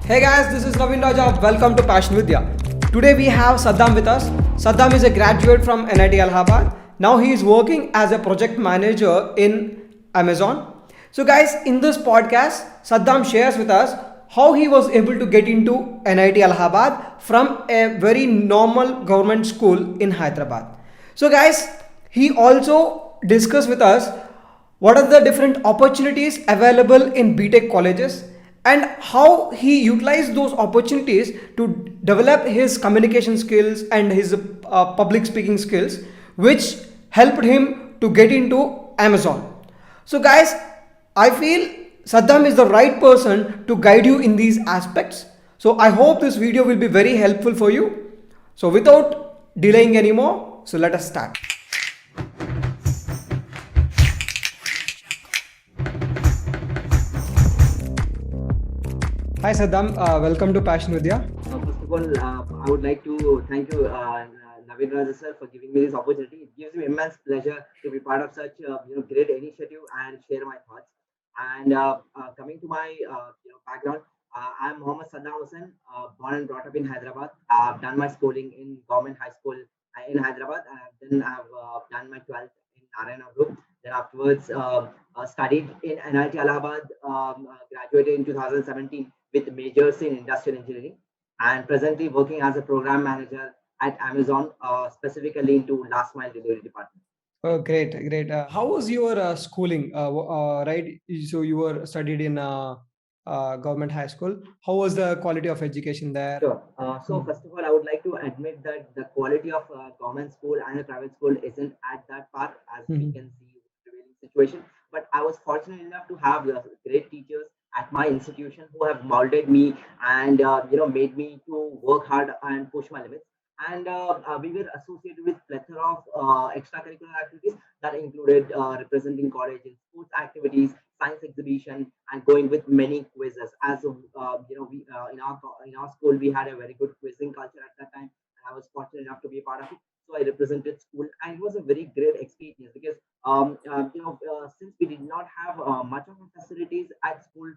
Hey guys, this is Naveen Raja. Welcome to Passion Vidya. Today we have Saddam with us. Saddam is a graduate from NIT Allahabad. Now he is working as a project manager in Amazon. So guys, in this podcast, Saddam shares with us how he was able to get into NIT Allahabad from a very normal government school in Hyderabad. So guys, he also discussed with us what are the different opportunities available in BTech colleges and how he utilized those opportunities to develop his communication skills and his public speaking skills, which helped him to get into Amazon. So guys, I feel Saddam is the right person to guide you in these aspects. So I hope this video will be very helpful for you. So without delaying anymore, so let us start. Hi Saddam, welcome to Passion Vidya. First of all, I would like to thank you, Naveen Raja sir, for giving me this opportunity. It gives me immense pleasure to be part of such great initiative and share my thoughts. And coming to my background, I'm Mohammad Saddam Hussain, born and brought up in Hyderabad. I've done my schooling in government high school in Hyderabad. Then I've done my 12th in Narayana Group. Then afterwards, studied in NIT Allahabad, graduated in 2017 with majors in industrial engineering, and presently working as a program manager at Amazon, specifically into last mile delivery department. Oh, great, great. How was your schooling? Right, so you were studied in government high school. How was the quality of education there? Sure. So first of all, I would like to admit that the quality of government school and a private school isn't at that par as we Mhm. can see with the prevailing situation. But I was fortunate enough to have great teachers at my institution who have molded me and made me to work hard and push my limits. And we were associated with plethora of extracurricular activities that included representing college in sports activities, science exhibition, and going with many quizzes. As we in our school we had a very good quizzing culture at that time, and I was fortunate enough to be a part of it. So I represented school, and it was a very great experience because since we did not have much of a facilities at school,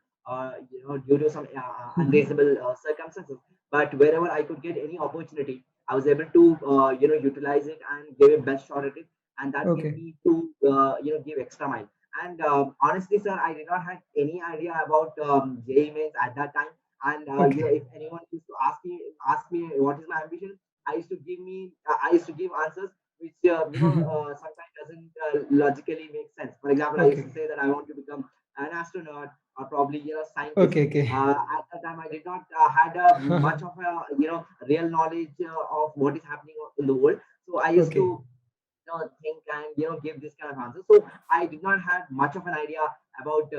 due to some unreasonable circumstances, but wherever I could get any opportunity, I was able to utilize it and give a best shot at it, and that gave Okay. me to give extra mile. And honestly, sir, I did not have any idea about JEE mains at that time. And Okay. if anyone used to ask me what is my ambition, I used to give answers which sometimes doesn't logically make sense. For example, I used to Okay. say that I want to become an astronaut or probably scientist. Okay. Okay. At that time, I did not had much of a real knowledge of what is happening in the world. So I used to Okay. think and give this kind of answer. So I did not have much of an idea about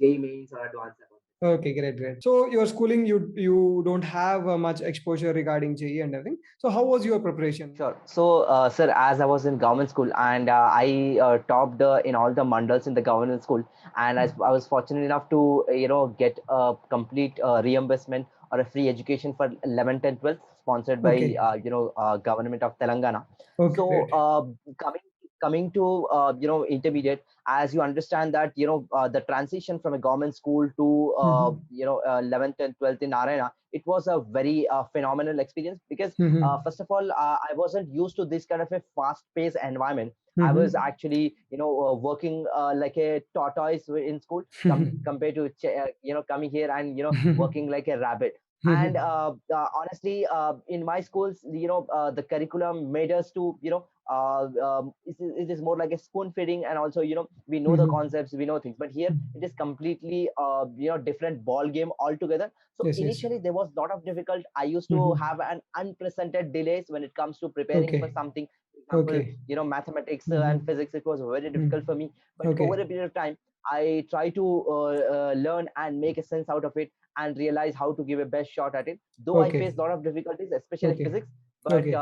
JEE mains or advanced level. Okay, great, great. So your schooling, you don't have much exposure regarding JE and everything. So how was your preparation? Sure. So, sir, as I was in government school and I topped in all the mandals in the government school, and I was fortunate enough to get a complete reimbursement or a free education for 11th and 12th, sponsored by Okay. government of Telangana. Okay, So, great. coming to intermediate, as you understand that the transition from a government school to Mhm. 11th and 12th in Narayana, it was a very phenomenal experience because Mhm. first of all, I wasn't used to this kind of a fast-paced environment. I was Mhm. actually, working like a tortoise in school, compared to coming here and working like a rabbit. And honestly, in my schools, the curriculum made us to, it is more like a spoon feeding, and also, we know the Mhm. concepts, we know things. But here, it is completely, different ball game altogether. So Yes, yes. initially there was a lot of difficult. I used to Mhm. have an unprecedented delays when it comes to preparing for Okay. something. For example, Okay. mathematics and Mhm. physics. It was very difficult Mhm. for me. But over Okay. a period of time, I try to learn and make a sense out of it and realize how to give a best shot at it. Though I Okay. faced a lot of difficulties, especially Okay. physics, but Okay.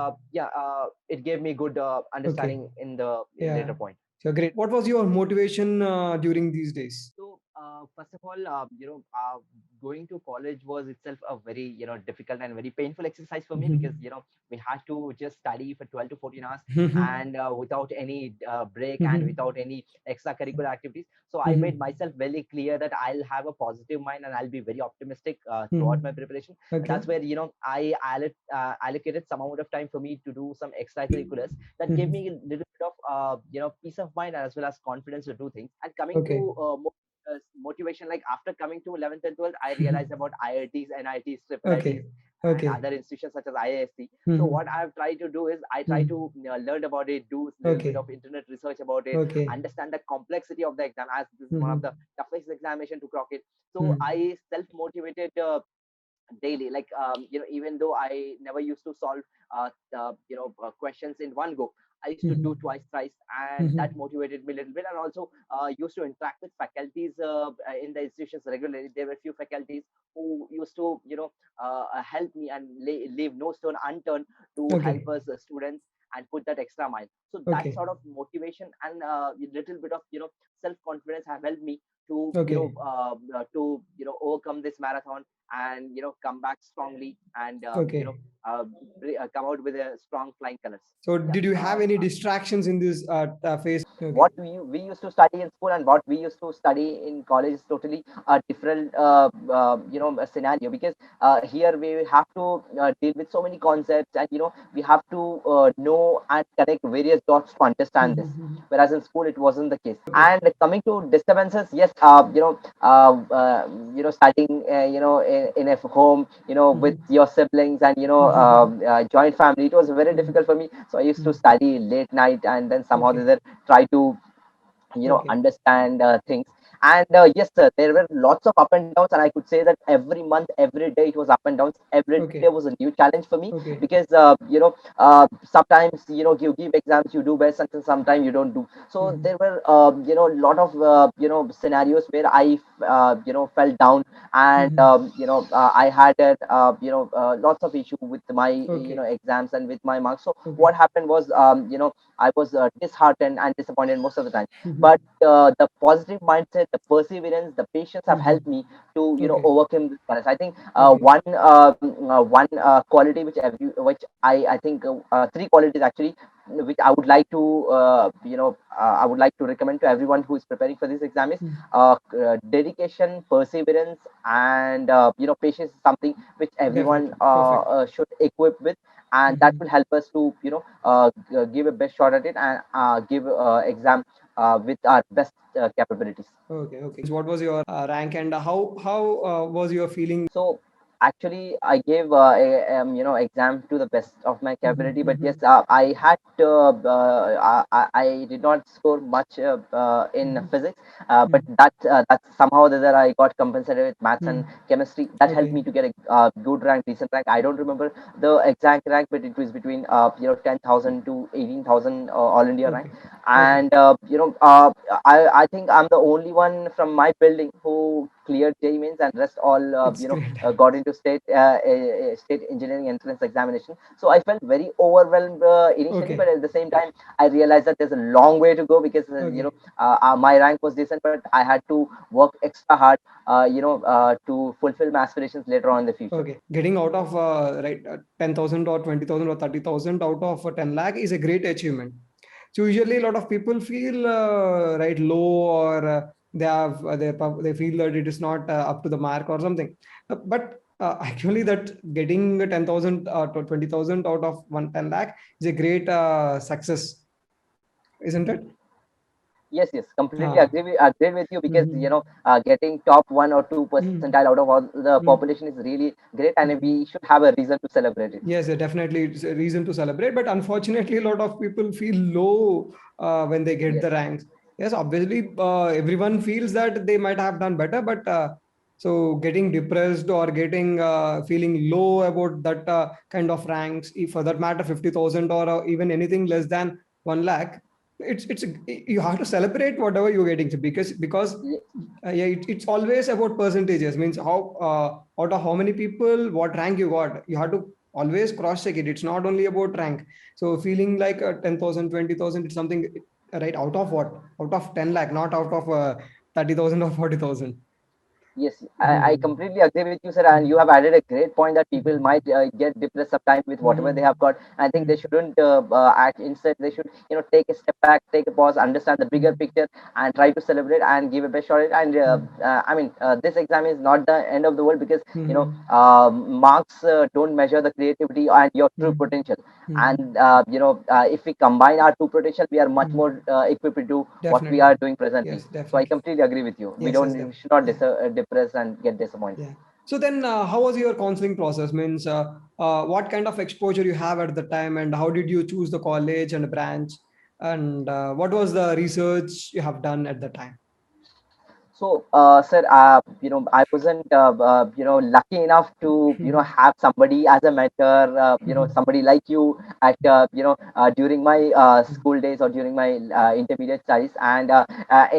it gave me good Okay. understanding in the Yeah. later point. So great. What was your motivation during these days? First of all, going to college was itself a very, difficult and very painful exercise for me, because, we had to just study for 12 to 14 hours, and without any break and without any extracurricular activities. So I made myself very clear that I'll have a positive mind and I'll be very optimistic throughout my preparation. And Okay. that's where, I allocated some amount of time for me to do some extracurriculars that gave me a little bit of, peace of mind as well as confidence to do things. And coming Okay. to motivation, like after coming to 11th and 12th, I realized about IITs, NITs, triple ITs, Okay. and Okay. other institutions such as IISc. So what I've tried to do is I try to learn about it, do a little bit Okay. of internet research about it, Okay. understand the complexity of the exam, as this is one of the toughest examination to clock it. So Hmm. I self motivated daily, like, even though I never used to solve questions in one go, I used to do twice, thrice, and that motivated me a little bit. And also used to interact with faculties in the institutions regularly. There were few faculties who used to, help me and leave no stone unturned to Okay. help us students and put that extra mile. So that Okay. sort of motivation and a little bit of, self confidence have helped me to, Okay. overcome this marathon, and come back strongly, and Okay. come out with a strong flying colors. So, Yeah. did you have any distractions in this phase? Okay. What we used to study in school and what we used to study in college is totally a different a scenario, because here we have to deal with so many concepts, and we have to know and connect various dots to understand this, whereas in school it wasn't the case. Okay. And coming to disturbances, yes, studying in a home, with your siblings, and joint family, it was very difficult for me. So I used to study late night, and then somehow Okay. they try to Okay. understand things. And yes, sir, there were lots of up and downs, and I could say that every month, every day it was up and downs. Every day Okay. was a new challenge for me, Okay. because sometimes you give exams, you do best, and sometimes you don't do. So there were a lot of scenarios where I fell down, and I had lots of issue with my Okay. exams and with my marks. So Okay. what happened was, I was disheartened and disappointed most of the time. But the positive mindset, the perseverance, the patience have helped me to Okay. overcome this challenge. I think Okay. one quality which I think three qualities actually, which I would like to I would like to recommend to everyone who is preparing for this exam is dedication, perseverance, and patience is something which everyone Definitely. Perfect. should equip with, and that will help us to give a best shot at it, and give exam with our best capabilities. Okay. Okay. So what was your rank, and how was your feeling? So actually, I gave exam to the best of my capability. But yes, I had I did not score much in physics, but that somehow that I got compensated with maths and chemistry. That helped Okay. me to get a good rank, decent rank. I don't remember the exact rank, but it was between 10,000 to 18,000 all India rank. Okay. Okay. And I think I'm the only one from my building who cleared JEE mains, and rest all It's great. got into state engineering entrance examination. So I felt very overwhelmed initially, Okay. but at the same time I realized that there's a long way to go, because Okay. my rank was decent, but I had to work extra hard to fulfill my aspirations later on in the future. Okay. Getting out of 10,000 or 20,000 or 30,000 out of 10 lakh is a great achievement. So usually a lot of people feel low, or they feel that it is not up to the mark or something. But actually that getting 10,000 to 20,000 out of 110 lakh is a great success, isn't it? Yes, yes, completely Ah. agree with you, because Mhm. getting top 1 or 2 Mhm. percentile out of all the Mhm. population is really great, and Mhm. we should have a reason to celebrate it. Yes, definitely, it's a reason to celebrate. But unfortunately, a lot of people feel low when they get Yes. the ranks. Yes, obviously, everyone feels that they might have done better, but so getting depressed or getting feeling low about that kind of ranks, if for that matter, 50,000 or even anything less than 1 lakh, it's you have to celebrate whatever you're getting. So because Ye- yeah, it's always about percentages. Means how out of how many people, what rank you got. You have to always cross check it. It's not only about rank. So feeling like 10,000, 20,000, it's something right out of what? Out of 10 lakh, not out of 30,000 or 40,000. Yes, I Hmm. completely agree with you, sir. And you Hmm. have added a great point that people Hmm. might get depressed sometimes with whatever they Hmm. have got. I think they Hmm. shouldn't act. Instead, they should, take a step back, take a pause, understand the bigger Hmm. picture, and try to celebrate and give a best shot at it. And I mean, this exam is not the end of the world, because Hmm. marks don't measure the creativity and your true Hmm. potential. Hmm. And if we combine our true potential, we are much Hmm. more equipped to do what we Definitely. are doing presently. Yes, So I definitely. completely agree with you. Yes, yes, We definitely. should not Yeah. depress and get disappointed. Yeah. So then, how was your counseling process? Means, what kind of exposure you have at the time, and how did you choose the college and branch, and what was the research you have done at the time? So, sir, I wasn't, lucky enough to, have somebody as a mentor, somebody like you at, during my school days or during my intermediate studies. And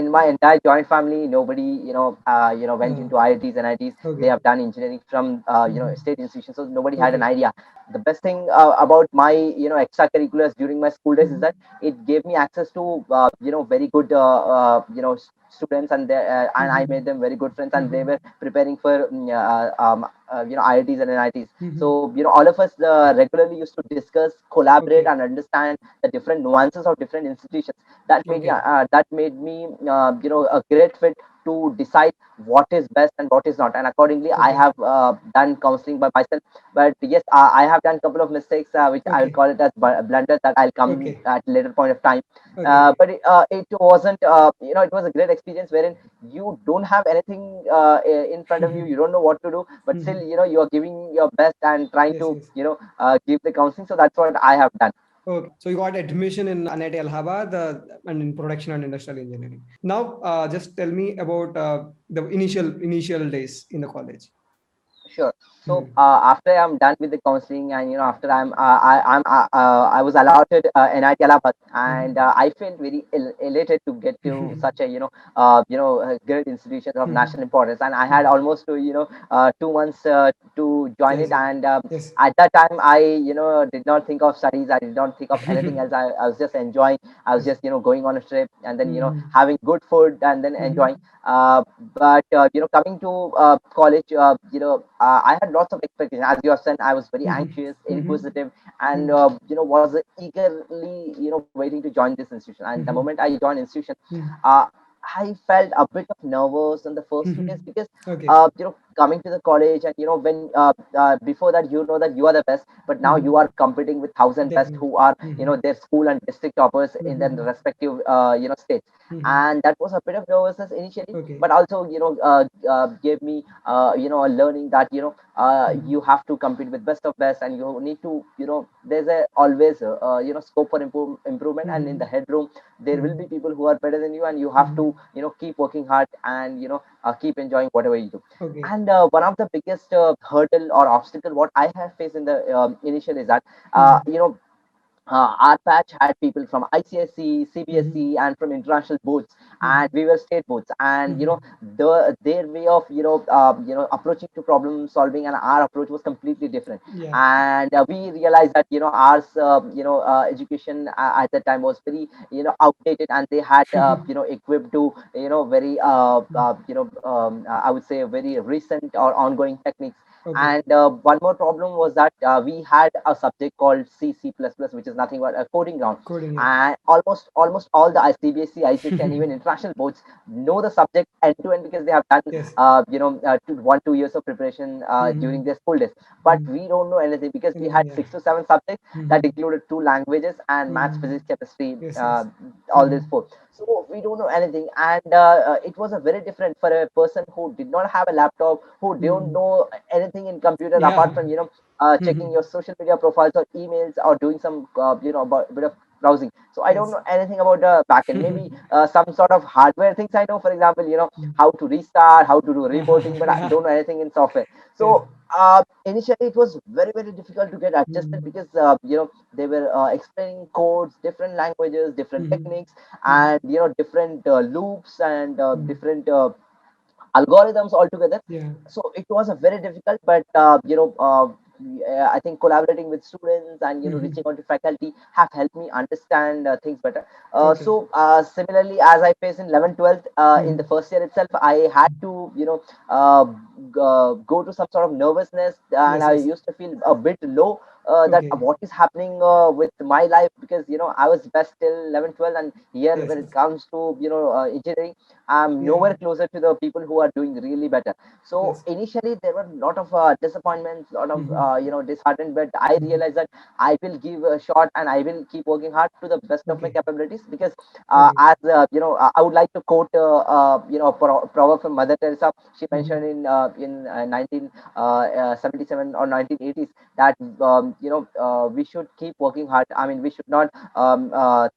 in my entire joint family, nobody, went Uh, into IITs and IITs. They okay. have done engineering from, Mhm. state institutions. So nobody had an Okay. idea. The best thing about my, extracurriculars during my school days is Mhm. that it gave me access to, very good, students, and and I made Mhm. them very good friends, and they were Mhm. preparing for IITs and NITs. Mhm. So all of us regularly used to discuss, collaborate, Okay. and understand the different nuances of different institutions. Okay. That made me a great fit to decide what is best and what is not. And accordingly, I Okay. have done counseling by myself. But yes, I have done a couple of mistakes, which I will Okay. call it as blunders, that I'll come Okay. at later point of time. Okay. It wasn't, it was a great experience wherein you don't have anything in front of you. You don't know what to do, but still, Mhm. you are giving your best and trying Yes. to, Yes. give the counseling. So that's what I have done. Okay. So you got admission in NIT Allahabad and in production and industrial engineering. Now, just tell me about the initial days in the college. Sure. So Hmm. after I'm done with the counseling, and after I was allotted NIT Allahabad, and Mhm. I felt very elated to get to Mhm. such a a great institution of national Mhm. importance. And I had Mhm. almost 2 months to join Yes. it. Yes. And Yes. at that time, I did not think of studies. I did not think of anything else. I was just enjoying. I was Yes. just going on a trip, and then Mhm. having good food, and then enjoying. Mhm. But coming to college, I had lots of expectations. As you have said, I was very Mhm. anxious, Mhm. inquisitive, and Mhm. was eagerly waiting to join this institution. And the moment Mhm. I joined institution, Mhm. uh, I felt a bit of nervous in the first 2 days, Mhm. because Okay. coming to the college, and when before that, you know that you are the best, but now you Mhm. are competing with thousand best Definitely. who are Mhm. their school and district toppers in their Mhm. respective states. Mhm. And that was a bit of nervousness initially, Okay. but also gave me a learning that Mhm. you have to compete with best of best, and you need to there's a always scope for improvement, and in the Mhm. headroom there will be Mhm. people who are better than you, and you have to Mhm. keep working hard, and keep enjoying whatever you do. Okay. And one of the biggest hurdle or obstacle what I have faced in the initial is that uh, Mhm. you know our batch had people from ICSE, Mhm. CBSE, and from international boards, and Mhm. we were state boards. And Mhm. their way of approaching to problem solving and our approach was completely different. Yeah. And we realized that ours education at that time was very outdated, and they had equipped to very I would say very recent or ongoing techniques. Okay. And one more problem was that we had a subject called C++, which is nothing but a coding ground. Coding. Yeah. And almost all the CBSE, ICSE, and even international boards know the subject end to end, because they have done Yes. 2 years of preparation during Mhm. their school days. But Mhm. we don't know anything, because we Anything. had Yeah. 6 to 7 subjects that Mhm. included two languages and maths, physics, Mhm. chemistry, Yes. Yes. all these Mhm. four. So we don't know anything. And it was a very different for a person who did not have a laptop, who don't Mhm. know anything in computer apart Yeah. from checking Mhm. your social media profiles or emails, or doing some about bit of browsing. So I don't Yes. know anything about the backend. Maybe some sort of hardware things I know. For example, how to restart, how to do reporting, but I Yeah. don't know anything in software. Yes. So initially it was very difficult to get adjusted, Mhm. because they were explaining codes, different languages, different Mhm. techniques, Mhm. and different loops, and Mhm. different algorithms altogether. Yeah. So it was a very difficult, but I think collaborating with students and Mm-hmm. reaching out to faculty have helped me understand things better. Okay. Similarly, as I faced in 11th, 12th, in the Mm-hmm. first year itself, I had to uh, go to some sort of nervousness, and Yes, I yes. used to feel a bit low. That Okay. what is happening with my life, because I was best till 11th, 12th, and here Yes, when it yes. comes to engineering, I'm Yeah. nowhere closer to the people who are doing really better. So Yes. initially there were a lot of disappointments, a lot of Mm-hmm. disheartened, but I Mm-hmm. realized that I will give a shot and I will keep working hard to the best of my Okay. capabilities, because Okay. as I would like to quote a proverb from Mother Teresa. She Mm-hmm. mentioned in 1977 or 1980s that we should keep working hard. I mean, we should not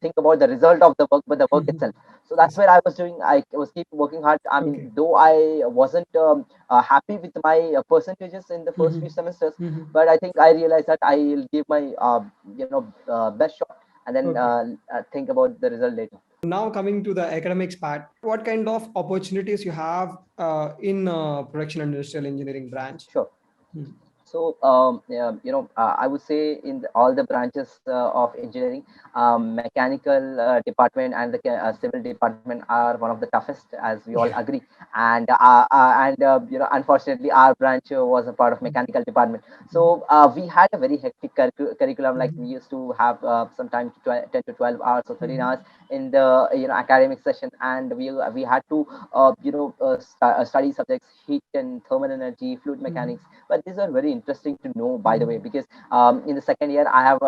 think about the result of the work, but the work Mm-hmm. itself. So that's Yes. where I was doing. I was keep working hard. I mean, Okay. though I wasn't happy with my percentages in the first Mm-hmm. few semesters, Mm-hmm. but I think I realized that I will give my best shot, and then Okay. think about the result later. Now coming to the academics part, what kind of opportunities you have in production and industrial engineering branch? Sure. Mhm. So, yeah, I would say in all the branches of engineering, mechanical department and the civil department are one of the toughest, as we all Yeah. agree. And unfortunately, our branch was a part of mechanical department. So we had a very hectic curriculum. Like we Mhm. used to have sometimes 10 to 12 hours or 13 Mhm. hours in the academic session, and we had to study subjects heat and thermal energy, fluid Mhm. mechanics. But these are very interesting to know, by the way, Mhm. because in the second year I have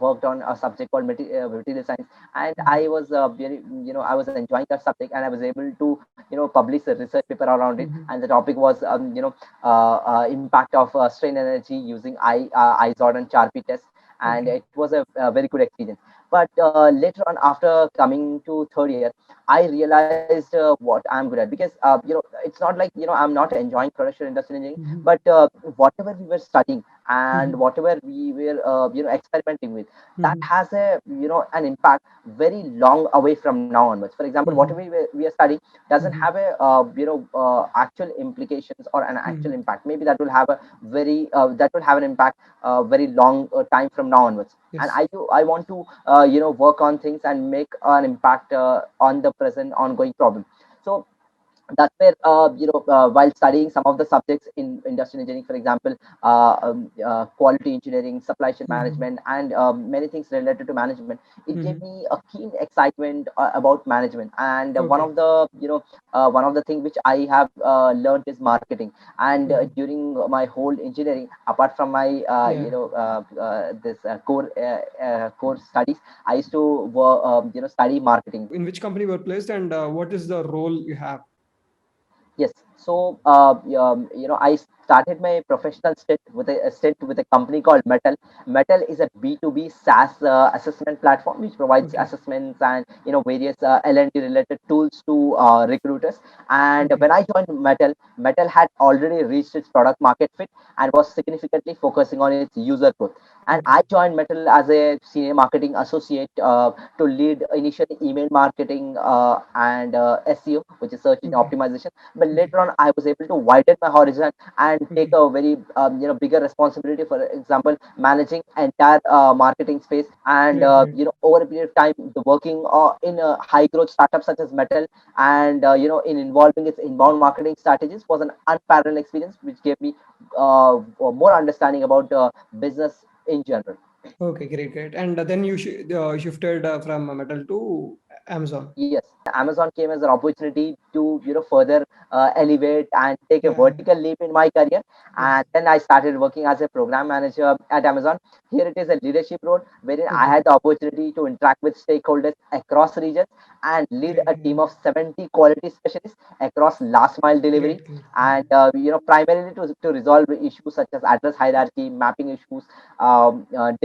worked on a subject called material science, and Mhm. I was very, I was enjoying that subject, and I was able to publish a research paper around it, Mhm. and the topic was impact of strain energy using IZOD and Charpy test, and Okay. it was a very good experience. But later on, after coming to third year, I realized what I'm good at, because it's not like I'm not enjoying production industrial engineering, Mhm. but whatever we were studying and Mhm. whatever we were experimenting with, that Mhm. has a an impact very long away from now onwards. For example, whatever Mhm. we are studying doesn't Mhm. have a actual implications or an actual Mhm. impact. Maybe that will have a very that will have an impact very long time from now onwards. And Yes. I want to work on things and make an impact on the present ongoing problem. So that's where while studying some of the subjects in industrial engineering, for example, quality engineering, supply chain Mhm. management, and many things related to management, it gave Mhm. me a keen excitement about management. And Okay. one of the things which I have learned is marketing. And Mhm. during my whole engineering, apart from my Yeah. this core studies, I used to study marketing. In which company you were placed, and what is the role you have? Yes. So, I started my professional stint with a company called Metal. Metal is a B2B SaaS assessment platform which provides Okay. assessments and various L&D related tools to recruiters. And Okay. when I joined Metal, Metal had already reached its product market fit and was significantly focusing on its user growth. And Okay. I joined Metal as a senior marketing associate to lead initially email marketing and SEO, which is search engine Okay. optimization. But Okay. later on, I was able to widen my horizon and take Okay. a very bigger responsibility. For example, managing entire marketing space, and Great. Great. over a period of time, the working in a high growth startup such as Metal, and in involving its inbound marketing strategies was an unparalleled experience, which gave me more understanding about business in general. Okay. Great. Great. And then you shifted from metal to Amazon. Yes, Amazon came as an opportunity to further elevate and take a Yeah. vertical leap in my career. Yes. And then I started working as a program manager at Amazon. Here it is a leadership role wherein I Okay. had the opportunity to interact with stakeholders across regions and lead Great. a Great. team of 70 quality specialists across last mile delivery, Great. Great. and primarily to resolve issues such as address hierarchy, mapping issues,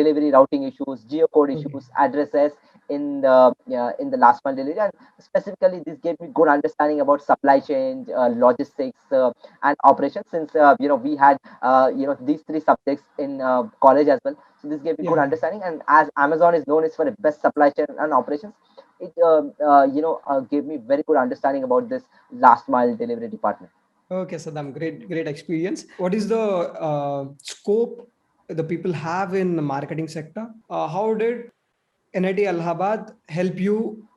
delivery routing issues, geocode Okay. issues, addresses in the last mile delivery. And specifically, this gave me good understanding about supply chain, logistics, and operations, since we had these three subjects in college as well. So this gave me Yeah. good Yeah. understanding, and as Amazon is known as for the best supply chain and operations, it gave me very good understanding about this last mile delivery department. Okay, Saddam, great, great experience. What is the scope the people have in the marketing sector. How did NIT Allahabad help you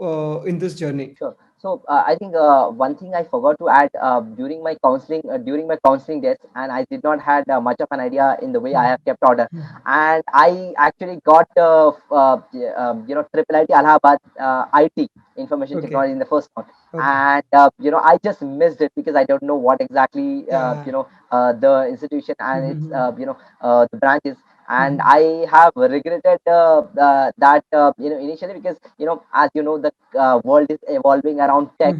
in this journey? Sure. So I think one thing I forgot to add during my counseling days, and I did not had much of an idea in the way I have kept order, and I actually got Triple IT Allahabad IT Information Okay. Technology in the first one, Okay. and I just missed it because I don't know what exactly Yeah. the institution and its Mm-hmm. the branches, and Mm-hmm. I have regretted that initially, because as you know, the world is evolving around tech.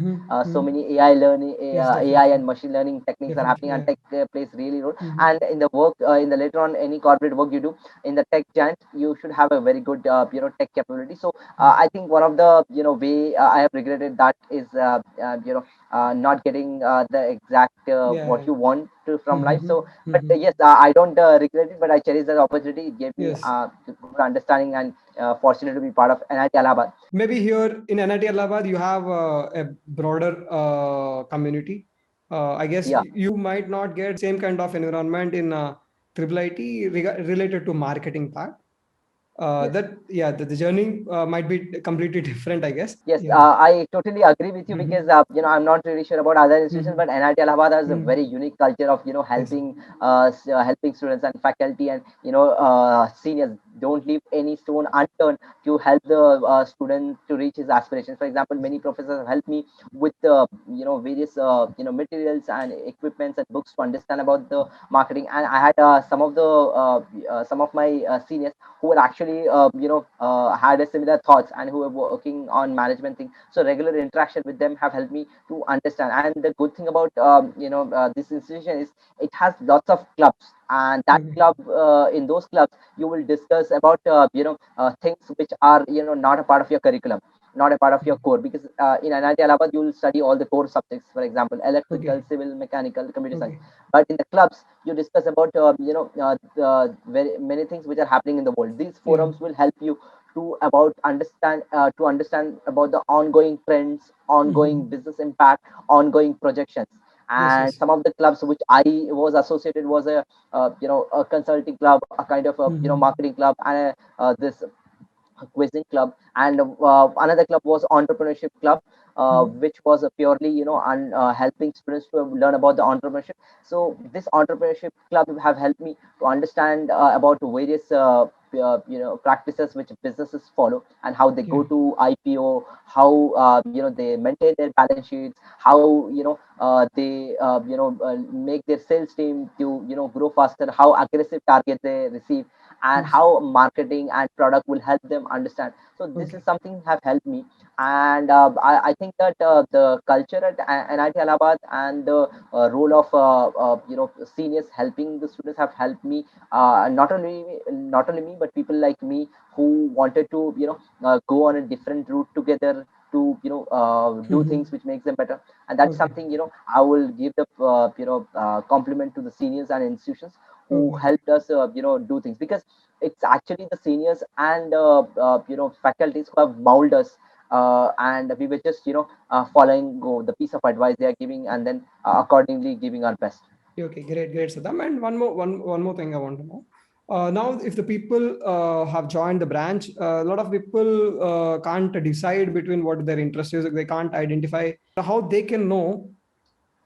So Mm-hmm. many AI learning, Yes, AI definitely. and machine learning techniques are Definitely. happening, and Yeah. tech plays really role. Mm-hmm. And in the work, in the later on any corporate work you do in the tech giant, you should have a very good tech capability. So I think one of the way I have regretted that is not getting the exact Yeah. what you want to from life. Mm-hmm. So but Mm-hmm. yes, I don't regret it, but I cherish that opportunity. It gave me Yes. good understanding, and fortunate to be part of NIT Allahabad. Maybe here in NIT Allahabad, you have a broader community. I guess Yeah. you might not get same kind of environment in Triple IT related to marketing part. Yes. That yeah, the journey might be completely different. I guess. Yes, Yeah. I totally agree with you, because Mm-hmm. I'm not really sure about other institutions, Mm-hmm. but NIT Allahabad has a Mm-hmm. very unique culture of Yes. helping students and faculty, and seniors don't leave any stone unturned to help the student to reach his aspirations. For example, many professors have helped me with various materials and equipments and books to understand about the marketing, and I had some of my seniors who were actually had a similar thoughts and who were working on management thing. So regular interaction with them have helped me to understand. And the good thing about this institution is it has lots of clubs, and that club, Mm-hmm. in those clubs you will discuss about things which are not a part of your curriculum, not a part of your core, because in NIT Allahabad you will study all the core subjects, for example electrical, Okay. civil, mechanical, computer science. Okay. But in the clubs you discuss about the very many things which are happening in the world. These Yeah. forums will help you to understand about the ongoing trends, ongoing Mm-hmm. business impact, ongoing projections. Yes. And Yes. some of the clubs which I was associated was a consulting club, a kind of a Mm-hmm. marketing club, and this quizzing club, and another club was entrepreneurship club, Mm-hmm. which was purely helping students to learn about the entrepreneurship. So this entrepreneurship club have helped me to understand about various practices which businesses follow, and how they Yeah. go to IPO, how they maintain their balance sheets, how they make their sales team to grow faster, how aggressive target they receive, and Yes. how marketing and product will help them understand. So this is Okay. something have helped me. And I think that the culture at NIT Allahabad and the role of seniors helping the students have helped me, not only me but people like me who wanted to go on a different route together, to do Mm-hmm. things which makes them better. And that's Okay. something I will give the compliment to the seniors and institutions who Okay. helped us do things, because it's actually the seniors and faculties who have molded us, and we were just following the piece of advice they are giving, and then accordingly giving our best. Okay, great, Saddam. And one more thing I want to know. Now, if the people have joined the branch, a lot of people can't decide between what their interest is. They can't identify how they can know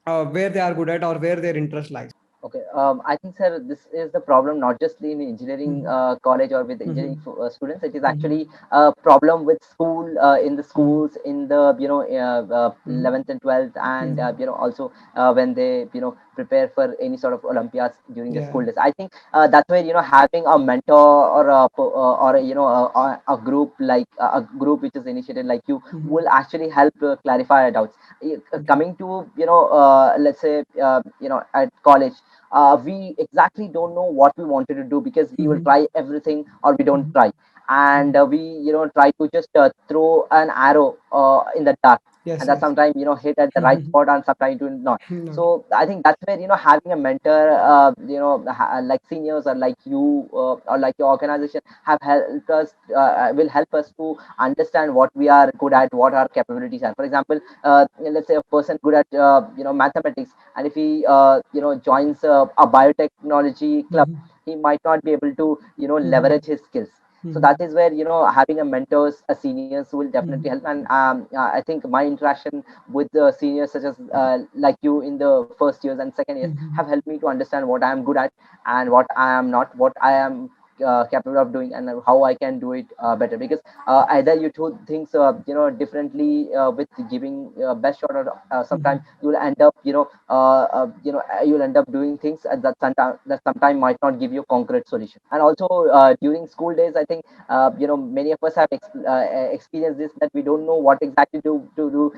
where they are good at or where their interest lies. Okay, I think, sir, this is the problem not just in engineering Mm-hmm. college or with engineering Mm-hmm. students. It is Mm-hmm. actually a problem with school, in the Mm-hmm. schools, in the 11th Mm-hmm. and 12th, and Mm-hmm. also when they prepare for any sort of Olympiads during the school Yeah. days. I think that's where having a mentor or or a, a group like a group which is initiated like you Mm-hmm. will actually help clarify our doubts. Okay. Coming to let's say at college, we exactly don't know what we wanted to do, because we will Mm-hmm. try everything or we don't Mm-hmm. try. And Mm-hmm. we try to just throw an arrow in the dark, Yes. and that Yes. sometimes hit at the right Mm-hmm. spot, and sometimes it will not. Not. So I think that's where having a mentor, like seniors or like you, or like your organization have helped us, will help us to understand what we are good at, what our capabilities are. For example, let's say a person good at mathematics, and if he joins a biotechnology club, Mm-hmm. he might not be able to Mhm. leverage his skills. So that Mhm. is where having a mentors, a seniors will definitely Mhm. help. And I think my interaction with the seniors, such as like you in the first years and second years, Mhm. have helped me to understand what I am good at and what I am not, what I am capable of doing, and how I can do it better. Because either you do things differently with giving best shot, or sometimes Mhm. you will end up you'll end up doing things that sometimes might not give you concrete solution. And also during school days, I think many of us have experienced this, that we don't know what exactly to do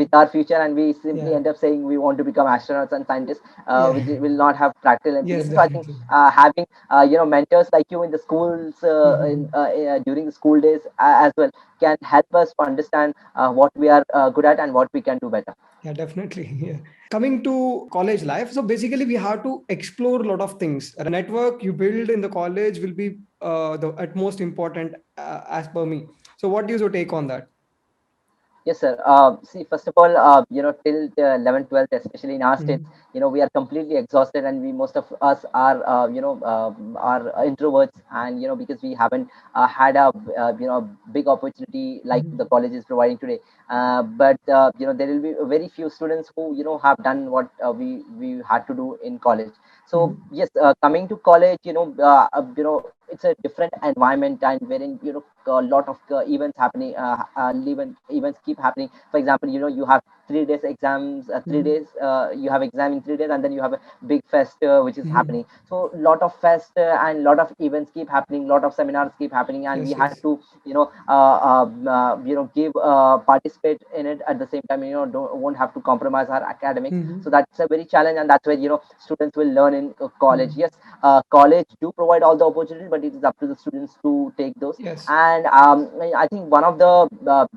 with our future, and we simply Yeah. end up saying we want to become astronauts and scientists, Yeah. which will not have practical Yes, implications. So I think definitely. having mentors like you in the schools Mhm. during the school days as well can help us to understand what we are good at and what we can do better. Yeah, definitely. Yeah. Coming to college life, so basically we have to explore a lot of things. A network you build in the college will be the utmost important, as per me. So, what is your take on that? Yes, sir. See, first of all, till the 11th, 12th, especially in our states, Mhm. we are completely exhausted, and we most of us are introverts, and because we haven't had a big opportunity like the Mhm. college is providing today. But there will be very few students who have done what we had to do in college. So Mhm. yes, coming to college, it's a different environment, and wherein a lot of events happening, events keep happening. For example, you have 3 days exams, Mhm. you have exam in 3 days, and then you have a big fest which is Mhm. happening. So lot of fest and lot of events keep happening, lot of seminars keep happening, and we Yes, had yes. to give participate in it at the same time. Won't have to compromise our academics. So Mhm. that's a very challenge, and that's where students will learn in college. Mhm. Yes, college do provide all the opportunity, but it is up to the students to take those. Yes. And I think one of the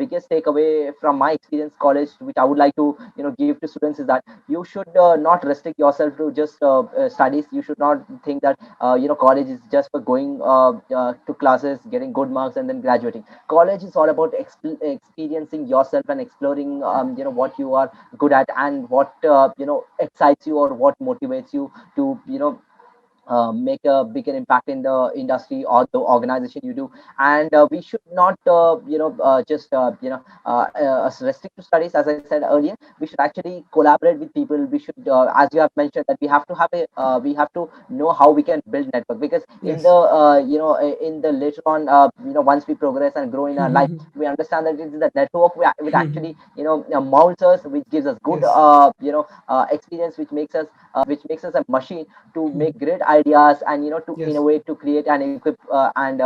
biggest takeaway from my experience college, which I would like to give to students, is that you should not restrict yourself to just studies. You should not think that college is just for going to classes, getting good marks, and then graduating. College is all about experiencing yourself and exploring what you are good at, and what excites you, or what motivates you to make a bigger impact in the industry or the organization you do. And we should not just restrict to studies. As I said earlier, we should actually collaborate with people. We should, as you have mentioned, that we have to know how we can build network. Because in the Yes. in the later on, once we progress and grow in our life, Mhm. we understand that it is the network which actually Mhm. molds us, which gives us good Yes. experience, which makes us a machine to make Mhm. great ideas, and to Yes. innovate, to create and equip and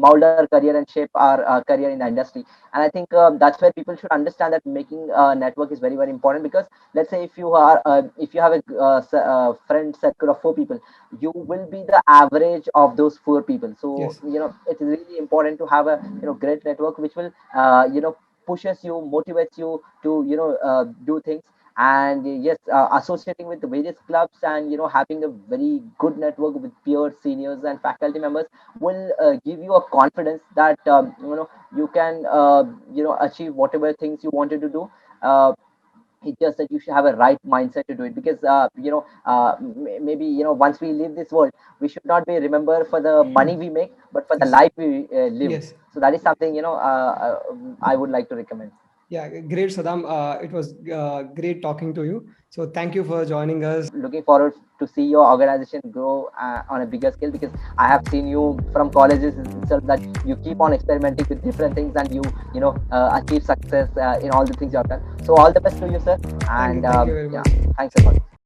mold our career and shape our career in the industry. And I think that's where people should understand that making a network is very, very important. Because let's say if you have a friend circle of 4 people, you will be the average of those 4 people. So Yes. it is really important to have a great network, which will pushes you, motivates you to do things. And yes, associating with the various clubs, and having a very good network with peers, seniors, and faculty members will give you a confidence that you can achieve whatever things you wanted to do. It's just that you should have a right mindset to do it. Because maybe once we leave this world, we should not be remembered for the money we make, but for the Yes. life we live. Yes. So that is something I would like to recommend. Yeah, great, Saddam. It was great talking to you. So thank you for joining us. Looking forward to see your organization grow on a bigger scale. Because I have seen you from colleges itself, that you keep on experimenting with different things, and achieve success in all the things you have done. So all the best to you, sir. And Thank you very yeah, much. thanks a lot.